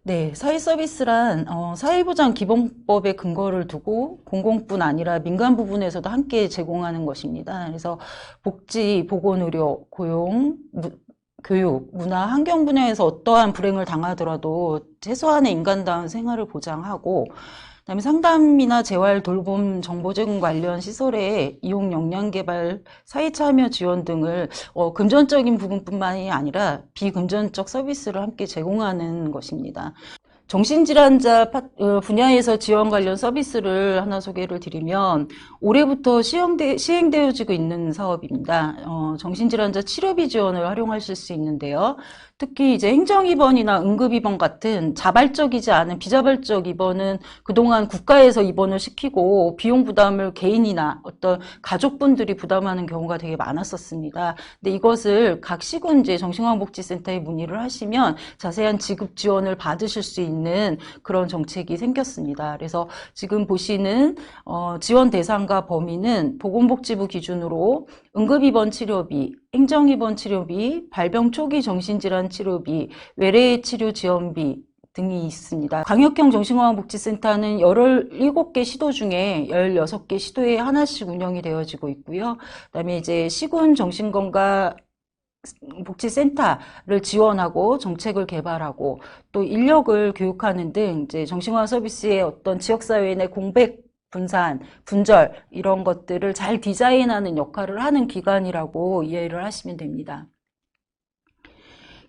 네, 사회서비스란 사회보장 기본법의 근거를 두고 공공뿐 아니라 민간 부분에서도 함께 제공하는 것입니다. 그래서 복지, 보건의료, 고용, 교육, 문화, 환경 분야에서 어떠한 불행을 당하더라도 최소한의 인간다운 생활을 보장하고, 그다음에 상담이나 재활, 돌봄, 정보 제공 관련 시설의 이용 역량 개발, 사회 참여 지원 등을 금전적인 부분뿐만이 아니라 비금전적 서비스를 함께 제공하는 것입니다. 정신질환자 분야에서 지원 관련 서비스를 하나 소개를 드리면 올해부터 시행되어지고 있는 사업입니다. 정신질환자 치료비 지원을 활용하실 수 있는데요. 특히 이제 행정입원이나 응급입원 같은 자발적이지 않은 비자발적 입원은 그동안 국가에서 입원을 시키고 비용 부담을 개인이나 어떤 가족분들이 부담하는 경우가 되게 많았었습니다. 근데 이것을 각 시군제 정신건강복지센터에 문의를 하시면 자세한 지급 지원을 받으실 수 있는 그런 정책이 생겼습니다. 그래서 지금 보시는 지원 대상과 범위는 보건복지부 기준으로 응급입원 치료비, 행정입원 치료비, 발병 초기 정신질환 치료비, 외래 치료 지원비 등이 있습니다. 광역형 정신건강복지센터는 17개 시도 중에 16개 시도에 하나씩 운영이 되어지고 있고요. 그다음에 이제 시군 정신건강 복지센터를 지원하고 정책을 개발하고 또 인력을 교육하는 등 이제 정신건강 서비스의 어떤 지역사회 내 공백 분산, 분절 이런 것들을 잘 디자인하는 역할을 하는 기관이라고 이해를 하시면 됩니다.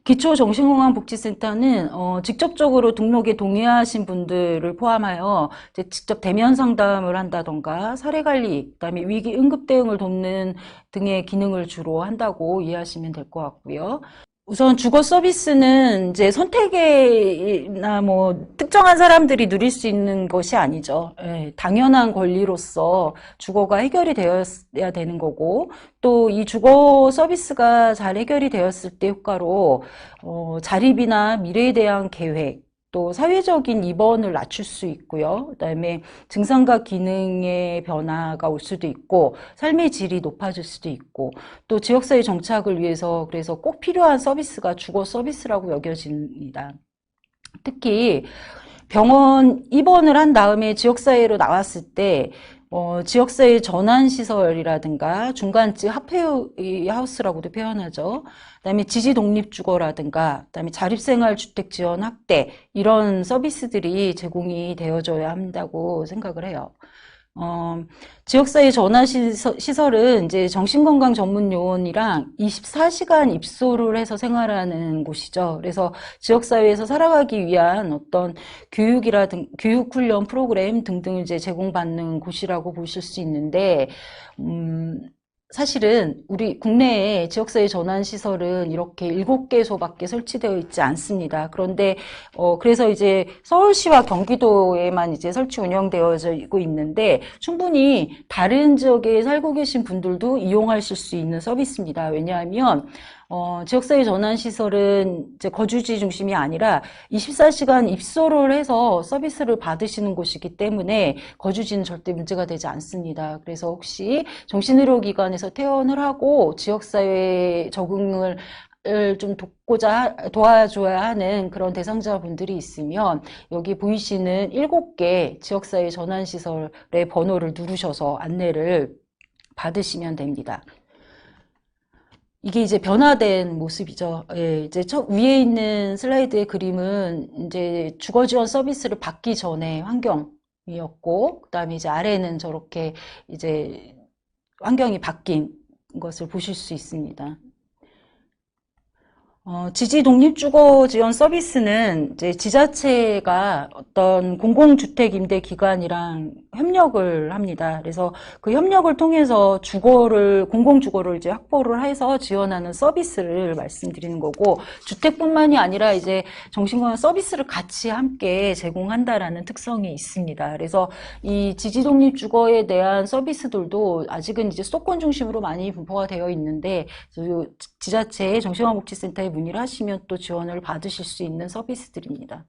기초정신건강복지센터는 직접적으로 등록에 동의하신 분들을 포함하여 이제 직접 대면 상담을 한다던가 사례관리, 그다음에 위기 응급 대응을 돕는 등의 기능을 주로 한다고 이해하시면 될 것 같고요. 우선 주거 서비스는 이제 선택이나 뭐 특정한 사람들이 누릴 수 있는 것이 아니죠. 예, 당연한 권리로서 주거가 해결이 되어야 되는 거고, 또 이 주거 서비스가 잘 해결이 되었을 때 효과로 자립이나 미래에 대한 계획, 또 사회적인 입원을 낮출 수 있고요. 그다음에 증상과 기능의 변화가 올 수도 있고 삶의 질이 높아질 수도 있고 또 지역사회 정착을 위해서 그래서 꼭 필요한 서비스가 주거 서비스라고 여겨집니다. 특히 병원 입원을 한 다음에 지역사회로 나왔을 때 지역사회 전환시설이라든가 중간지 하프하우스라고도 표현하죠. 그다음에 지지독립주거라든가 그다음에 자립생활주택 지원 확대 이런 서비스들이 제공이 되어져야 한다고 생각을 해요. 지역사회 전환시설은 이제 정신건강 전문 요원이랑 24시간 입소를 해서 생활하는 곳이죠. 그래서 지역사회에서 살아가기 위한 어떤 교육훈련 프로그램 등등을 이제 제공받는 곳이라고 보실 수 있는데, 사실은 우리 국내에 지역사회 전환시설은 이렇게 7개소밖에 설치되어 있지 않습니다. 그런데 그래서 이제 서울시와 경기도에만 이제 설치 운영되어지고 있는데 충분히 다른 지역에 살고 계신 분들도 이용하실 수 있는 서비스입니다. 왜냐하면 지역사회 전환시설은 이제 거주지 중심이 아니라 24시간 입소를 해서 서비스를 받으시는 곳이기 때문에 거주지는 절대 문제가 되지 않습니다. 그래서 혹시 정신의료기관에서 퇴원을 하고 지역사회 적응을 좀 도와줘야 하는 그런 대상자분들이 있으면 여기 보이시는 7개 지역사회 전환시설의 번호를 누르셔서 안내를 받으시면 됩니다. 이게 이제 변화된 모습이죠. 예, 이제 위에 있는 슬라이드의 그림은 이제 주거 지원 서비스를 받기 전에 환경이었고, 그 다음에 이제 아래는 저렇게 이제 환경이 바뀐 것을 보실 수 있습니다. 지지 독립주거 지원 서비스는 이제 지자체가 어떤 공공주택 임대 기관이랑 협력을 합니다. 그래서 그 협력을 통해서 공공주거를 이제 확보를 해서 지원하는 서비스를 말씀드리는 거고, 주택뿐만이 아니라 이제 정신건강 서비스를 같이 함께 제공한다라는 특성이 있습니다. 그래서 이 지지 독립주거에 대한 서비스들도 아직은 이제 수도권 중심으로 많이 분포가 되어 있는데, 지자체의 정신건강복지센터에 문의를 하시면 또 지원을 받으실 수 있는 서비스들입니다.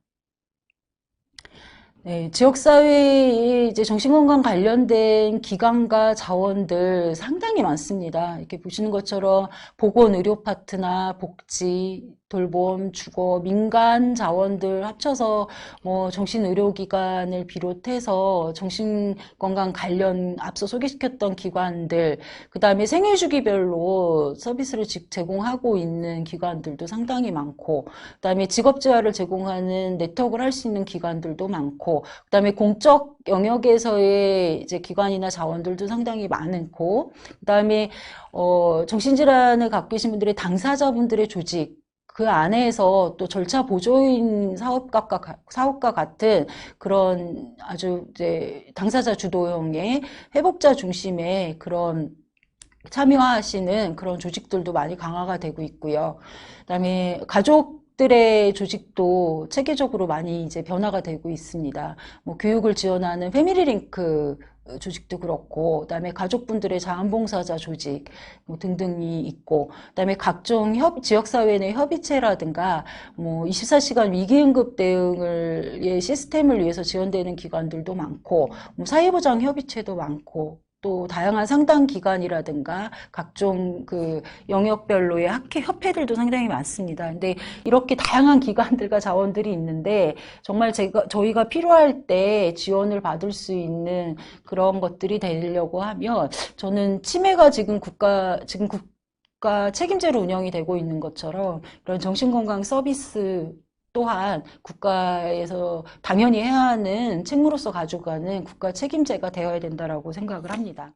네, 지역사회에 이제 정신건강 관련된 기관과 자원들 상당히 많습니다. 이렇게 보시는 것처럼 보건의료 파트나 복지, 돌봄, 주거, 민간 자원들 합쳐서 뭐 정신의료기관을 비롯해서 정신건강 관련 앞서 소개시켰던 기관들, 그 다음에 생애주기별로 서비스를 제공하고 있는 기관들도 상당히 많고, 그 다음에 직업재활을 제공하는 네트워크를 할 수 있는 기관들도 많고, 그 다음에 공적 영역에서의 이제 기관이나 자원들도 상당히 많고, 그 다음에 정신질환을 갖고 계신 분들의 당사자분들의 조직, 그 안에서 또 절차 보조인 사업가 같은 그런 아주 이제 당사자 주도형의 회복자 중심의 그런 참여하시는 그런 조직들도 많이 강화가 되고 있고요. 그다음에 가족들의 조직도 체계적으로 많이 이제 변화가 되고 있습니다. 뭐 교육을 지원하는 패밀리링크 조직도 그렇고, 그다음에 가족분들의 자원봉사자 조직 뭐 등등이 있고, 그다음에 각종 지역사회 내 협의체라든가 뭐 24시간 위기응급 대응을 시스템을 위해서 지원되는 기관들도 많고, 뭐 사회보장 협의체도 많고, 또 다양한 상담 기관이라든가 각종 그 영역별로의 협회들도 상당히 많습니다. 근데 이렇게 다양한 기관들과 자원들이 있는데 정말 저희가 필요할 때 지원을 받을 수 있는 그런 것들이 되려고 하면 저는 치매가 지금 국가 책임제로 운영이 되고 있는 것처럼 이런 정신건강 서비스 또한 국가에서 당연히 해야 하는 책무로서 가져가는 국가 책임제가 되어야 된다라고 생각을 합니다.